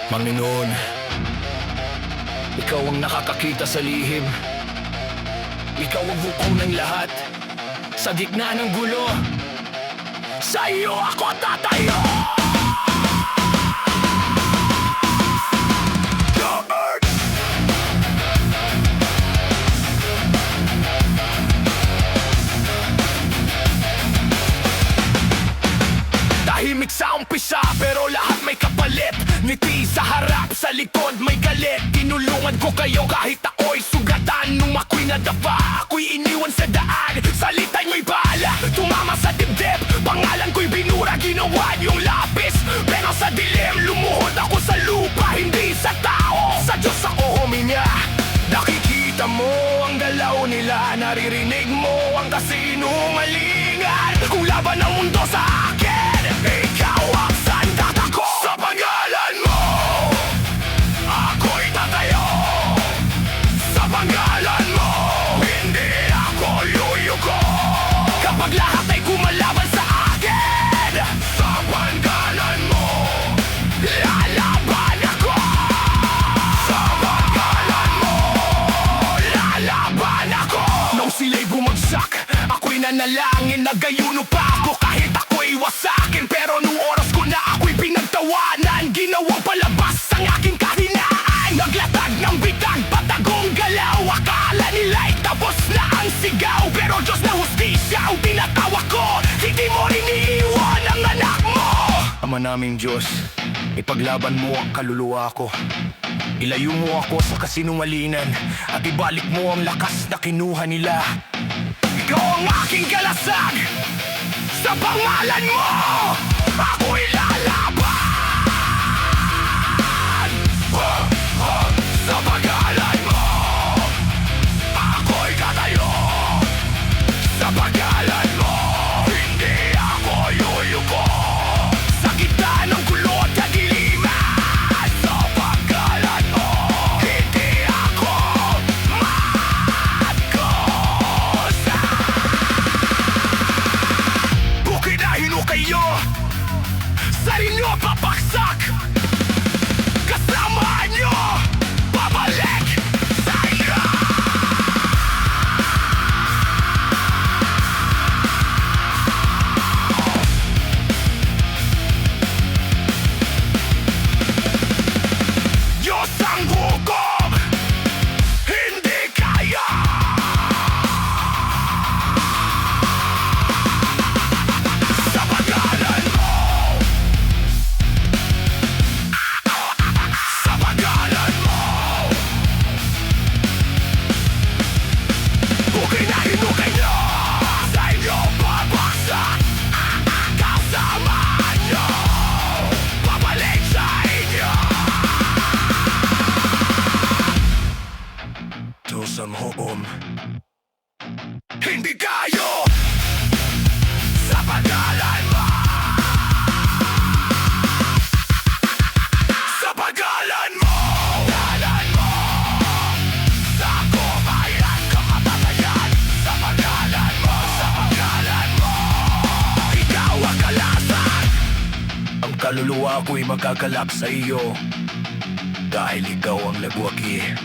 Panginoon, Ikaw ang nakakakita sa lihim. Ikaw ang bukaw ng lahat. Sa gitna ng gulo, sa iyo ako tatayo! Lord! Tahimik sa umpisa pero lahat may kapalit. Ngiti sa harap, sa likod may galit. Tinulungan ko kayo kahit ako'y sugatan. Nung ako'y nadapa, ako'y iniwan sa daan. Salita'y may bala, tumama sa dibdib. Pangalan ko'y binura, ginawa yung lapis. Pero sa dilim, lumuhod ako sa lupa. Hindi sa tao, sa Diyos ako huminga. Nakikita mo ang galaw nila, naririnig mo ang kasinungalingan. Kung laban ang mundo sa akin, ikaw ang sandat ako. Sa pangalan mo, ako'y tatayo. Sa pangalan mo, hindi ako luyuko. Kapag lahat ay kumalaban sa akin, sa pangalan mo, lalaban ako. Sa pangalan mo, lalaban ako. Nung sila'y bumagsak, ako'y nanalangin. Nagayuno pa ako kahit ako'y wasakin. Pero nung oras ko na ako'y pinagtawanan, ginawang palabas ang aking kahinaan. Naglatag ng bitag, patagong galaw. Akala nila'y tapos na ang sigaw. Pero Diyos na hustisya ang tinatawag ko. Hindi mo rin iiwan ang anak mo. Ama naming Diyos, ipaglaban mo ang kaluluwa ko. Ilayo mo ako sa kasinungalingan at ibalik mo ang lakas na kinuha nila. Ikaw ang aking galasag. Sa pangalan mo, ako'y lalaban. Sa pangalan mo, ako'y tatayo. Sa pangalan mo, hindi ako yuyuko. Sa gitna ng gulo at kadiliman, sa pangalan mo, hindi ako magkusa. Bukid na hinukayo, sa inyo papaksak. Kasama nyo, babalik sa inyo. Diyos ang hukom, hindi kaya. Sa pangalan mo, sa pangalan mo, bukid na hinukay nyo, sa inyo babaksak. Kasama nyo, babalik sa inyo. Diyos ang hukom, hindi kayo. Sa pangalan mo, sa pangalan mo, sa kumayan kamatayan. Sa pangalan mo, ikaw ang kalasan. Ang kaluluwa ko'y magagalak sa iyo, dahil ikaw ang nagwagi.